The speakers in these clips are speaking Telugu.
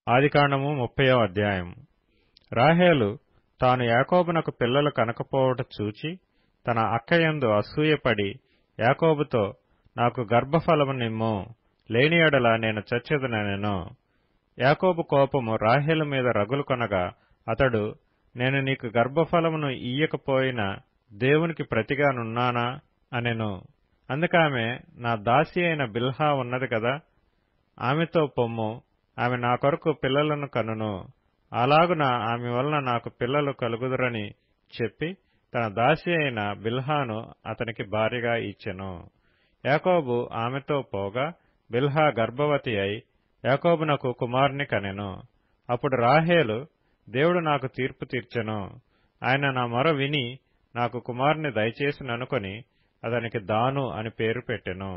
ఆదికాండము 30వ అధ్యాయం. రాహేలు తాను యాకోబునకు పిల్లలు కనకపోవట చూచి తన అక్కయందు అసూయపడి యాకోబుతో, నాకు గర్భఫలము నిమ్ము, లేని యెడల నేను చచ్చెదనెను. యాకోబు కోపము రాహేలు మీద రగులు కొనగా అతడు, నేను నీకు గర్భఫలమును ఇయ్యకపోయినా దేవునికి ప్రతిగా నున్నానా అనెను. అందుకామె, నా దాసి అయిన బిల్హా ఉన్నది కదా, ఆమెతో పొమ్ము, ఆమె నా కొరకు పిల్లలను కనును, అలాగున ఆమె వలన నాకు పిల్లలు కలుగుదురని చెప్పి తన దాసి అయిన బిల్హాను అతనికి భార్యగా ఇచ్చెను. యాకోబు ఆమెతో పోగా బిల్హా గర్భవతి అయి యాకోబునకు కుమారుని కనెను. అప్పుడు రాహేలు, దేవుడు నాకు తీర్పు తీర్చెను, ఆయన నా మొర విని నాకు కుమారుని దయచేసిననుకొని అతనికి దాను అని పేరు పెట్టెను.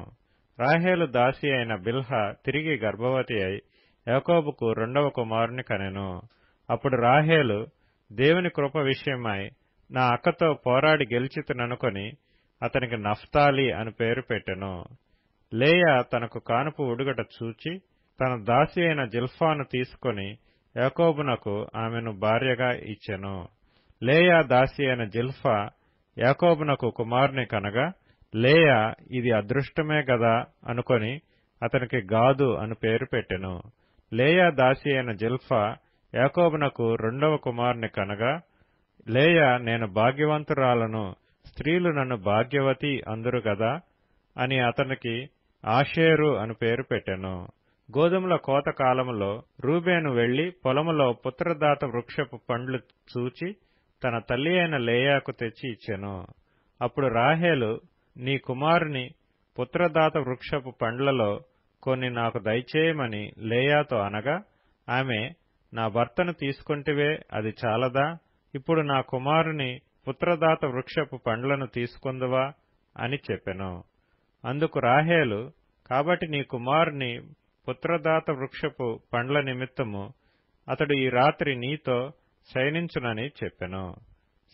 రాహేలు దాసి అయిన బిల్హా తిరిగి గర్భవతి అయి యాకోబుకు రెండవ కుమారుని కనెను. అప్పుడు రాహేలు, దేవుని కృప విషయమై నా అక్కతో పోరాడి గెలిచితుననుకొని అతనికి నఫ్తాలి అని పేరు పెట్టెను. లేయా తనకు కానుపు ఉడుగట చూచి తన దాసి అయిన జిల్ఫాను తీసుకొని యాకోబునకు ఆమెను భార్యగా ఇచ్చెను. లేయా దాసి అయిన జిల్ఫా యాకోబునకు కుమారుని కనగా లేయా, ఇది అదృష్టమే గదా అనుకొని అతనికి గాదు అని పేరు పెట్టెను. లేయా దాసి అయిన జిల్ఫా యాకోబునకు రెండవ కుమారుని కనగా లేయా, నేను భాగ్యవంతురాలను, స్త్రీలు నన్ను భాగ్యవతి అందురు గదా అని అతనికి ఆషేరు అని పేరు పెట్టెను. గోధుమల కోత కాలములో రూబేను వెళ్లి పొలములో పుత్రదాత వృక్షపు పండ్లు చూచి తన తల్లి అయిన లేయాకు తెచ్చి ఇచ్చెను. అప్పుడు రాహేలు, నీ కుమారుని పుత్రదాత వృక్షపు పండ్లలో కొన్ని నాకు దయచేయమని లేయాతో అనగా ఆమె, నా భర్తను తీసుకొంటివే, అది చాలదా, ఇప్పుడు నా కుమారుని పుత్రదాత వృక్షపు పండ్లను తీసుకొందువా అని చెప్పెను. అందుకు రాహేలు, కాబట్టి నీ కుమారుని పుత్రదాత వృక్షపు పండ్ల నిమిత్తము అతడు ఈ రాత్రి నీతో శయనించునని చెప్పెను.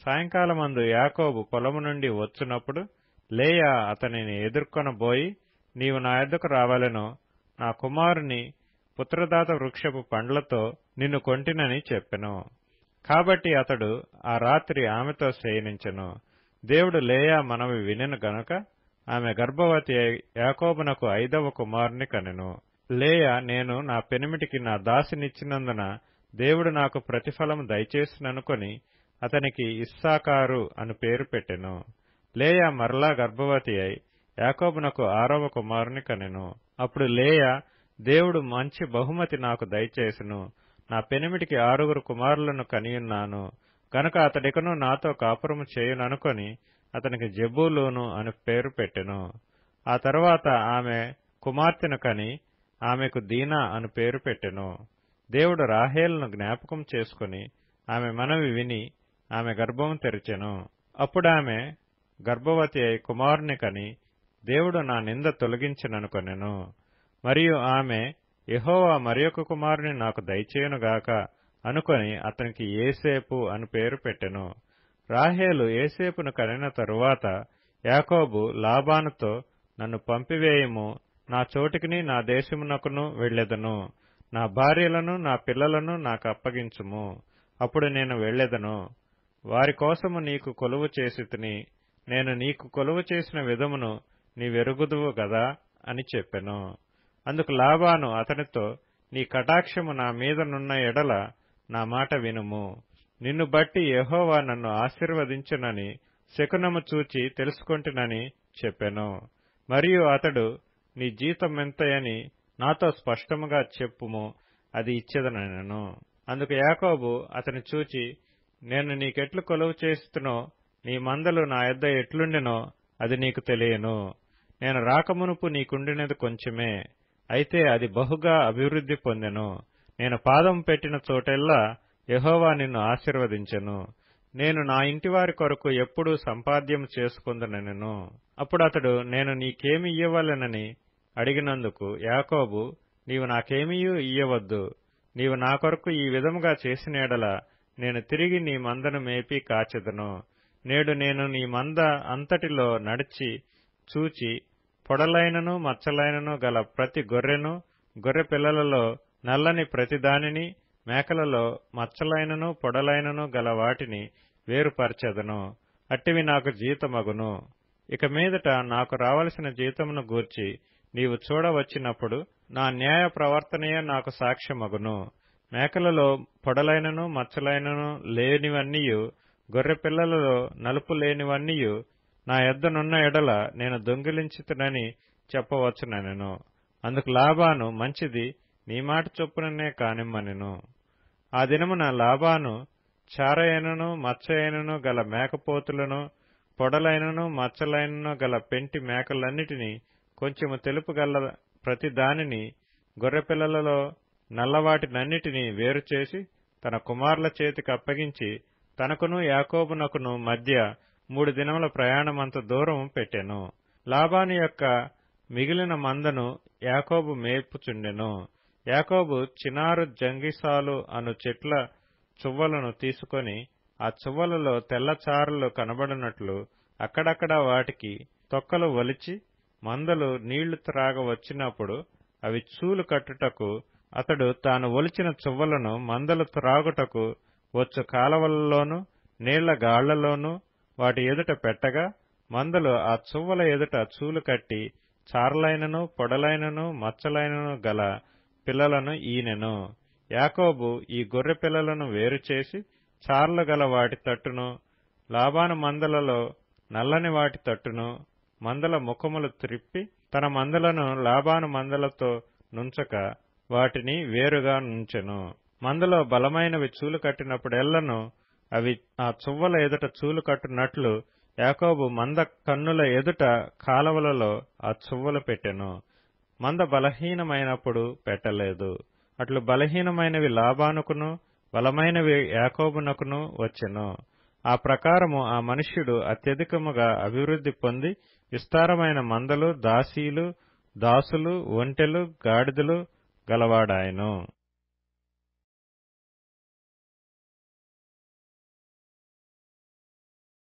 సాయంకాలమందు యాకోబు పొలము నుండి వచ్చునప్పుడు లేయా అతనిని ఎదుర్కొనబోయి, నీవు నా యొద్దకు రావలెను, నా కుమారుని పుత్రదాత వృక్షపు పండ్లతో నిన్ను కొంటినని చెప్పెను. కాబట్టి అతడు ఆ రాత్రి ఆమెతో శయనించెను. దేవుడు లేయా మనవి వినెను గనుక ఆమె గర్భవతి అయి యాకోబునకు 5వ కుమారుని కనెను. లేయా, నేను నా పెనిమిటికి నా దాసినిచ్చినందున దేవుడు నాకు ప్రతిఫలము దయచేసిననుకొని అతనికి ఇస్సాకారు అని పేరు పెట్టెను. లేయా మరలా గర్భవతి అయి యాకోబునకు 6వ కుమారుని కనెను. అప్పుడు లేయా, దేవుడు మంచి బహుమతి నాకు దయచేసెను, నా పెనిమిటికి 6 కుమారులను కనియున్నాను గనుక అతడికను నాతో కాపురము చేయుననుకొని అతనికి జెబూలూను అని పేరు పెట్టెను. ఆ తరువాత ఆమె కుమార్తెను కని ఆమెకు దీనా అని పేరు పెట్టెను. దేవుడు రాహేలును జ్ఞాపకం చేసుకుని ఆమె మనవి విని ఆమె గర్భము తెరిచెను. అప్పుడామె గర్భవతి అయి కుమారుని కని దేవుడు నా నింద తొలగించెననుకొనెను. మరియు ఆమె, యెహోవా మరియొక కుమారుని నాకు దయచేయునుగాక అనుకొని అతనికి ఏసేపు అని పేరు పెట్టెను. రాహేలు ఏసేపును కనిన తరువాత యాకోబు లాబానుతో, నన్ను పంపివేయుము, నా చోటికిని నా దేశమునకును వెళ్ళెదను, నా భార్యలను నా పిల్లలను నాకు అప్పగించుము, అప్పుడు నేను వెళ్ళెదను, వారి కోసము నీకు కొలువు చేసితిని, నేను నీకు కొలువు చేసిన విధమును నీవెరుగుదువు గదా అని చెప్పెను. అందుకు లాబాను అతనితో, నీ కటాక్షము నా మీదనున్న ఎడల నా మాట వినుము, నిన్ను బట్టి యెహోవా నన్ను ఆశీర్వదించునని శకునము చూచి తెలుసుకొంటినని చెప్పెను. మరియు అతడు, నీ జీతమెంతయని నాతో స్పష్టముగా చెప్పుము, అది ఇచ్చెదనెను. అందుకు యాకోబు అతని చూచి, నేను నీకెట్లు కొలువు చేస్తునో నీ మందలు నా యొద్ద ఎట్లుండెనో అది నీకు తెలియను. నేను రాకమునుపు నీకుండినది కొంచెమే, అయితే అది బహుగా అభివృద్ధి పొందెను. నేను పాదం పెట్టిన చోటెల్లా యెహోవా నిన్ను ఆశీర్వదించెను. నేను నా ఇంటివారి కొరకు ఎప్పుడూ సంపాద్యం చేసుకొందునెను. అప్పుడు అతడు, నేను నీకేమి ఇయ్యవలెనని అడిగినందుకు యాకోబు, నీవు నాకేమీయూ ఇయ్యవద్దు, నీవు నా కొరకు ఈ విధముగా చేసిన యెడల నేను తిరిగి నీ మందను మేపి కాచెదను. నేడు నేను నీ మంద అంతటిలో నడిచి చూచి పొడలైనను మచ్చలైనను గల ప్రతి గొర్రెను గొర్రె పిల్లలలో నల్లని ప్రతిదానిని, మేకలలో మచ్చలైనను పొడలైనను గల వాటిని వేరుపరచెదను. అట్టివి నాకు జీతమగును. ఇక మీదట నాకు రావలసిన జీతమును గూర్చి నీవు చూడవచ్చినప్పుడు నా న్యాయ ప్రవర్తనయే నాకు సాక్ష్యమగును. మేకలలో పొడలైనను మచ్చలైనను లేనివన్నీయు, గొర్రెపిల్లలలో నలుపు లేనివన్నీయు నా యొద్దనున్న ఎడల నేను దొంగిలించితినని చెప్పవచ్చునెను. అందుకు లాబాను, మంచిది, నీ మాట చొప్పుననే కానిమ్మనెను. ఆ దినమున లాబాను చారయైనను మచ్చయైనను గల మేకపోతులను, పొడలైనను మచ్చలైనను గల పెంటి మేకలన్నిటినీ, కొంచెము తెలుపు గల ప్రతి దానిని, గొర్రెపిల్లలలో నల్లవాటినన్నిటినీ వేరుచేసి తన కుమారుల చేతికి అప్పగించి తనకును యాకోబునకును మధ్య 3 దినముల ప్రయాణమంత దూరం పెట్టెను. లాబాను యొక్క మిగిలిన మందను యాకోబు మేపుచుండెను. యాకోబు చినారు జంగిసాలు అను చెట్ల చువ్వలను తీసుకొని ఆ చువ్వలలో తెల్లచారలు కనబడినట్లు అక్కడక్కడ వాటికి తొక్కలు ఒలిచి, మందలు నీళ్లు త్రాగ వచ్చినప్పుడు అవి చూలు కట్టుటకు అతడు తాను ఒలిచిన చువ్వలను మందలు త్రాగుటకు వచ్చు కాలవలలోను నీళ్ల గాళ్లలోనూ వాటి ఎదుట పెట్టగా, మందలు ఆ చువ్వల ఎదుట చూలు కట్టి చారలైనను పొడలైనను మచ్చలైనను గల పిల్లలను ఈనెను. యాకోబు ఈ గొర్రె పిల్లలను వేరుచేసి చారలు గల వాటి తట్టును, లాబాను మందలలో నల్లని వాటి తట్టును, మందల ముఖములు త్రిప్పి తన మందలను లాబాను మందలతో నుంచక వాటిని వేరుగా నుంచెను. మందలో బలమైనవి చూలు కట్టినప్పుడెల్లను అవి ఆ చువ్వల ఎదుట చూలు కట్టునట్లు యాకోబు మంద కన్నుల ఎదుట కాలవలలో ఆ చువ్వలు పెట్టెను. మంద బలహీనమైనప్పుడు పెట్టలేదు. అట్లు బలహీనమైనవి లాబానుకును బలమైనవి యాకోబునకును వచ్చెను. ఆ ప్రకారము ఆ మనుష్యుడు అత్యధికముగా అభివృద్ధి పొంది విస్తారమైన మందలు, దాసీలు, దాసులు, ఒంటెలు, గాడిదలు గలవాడాయెను.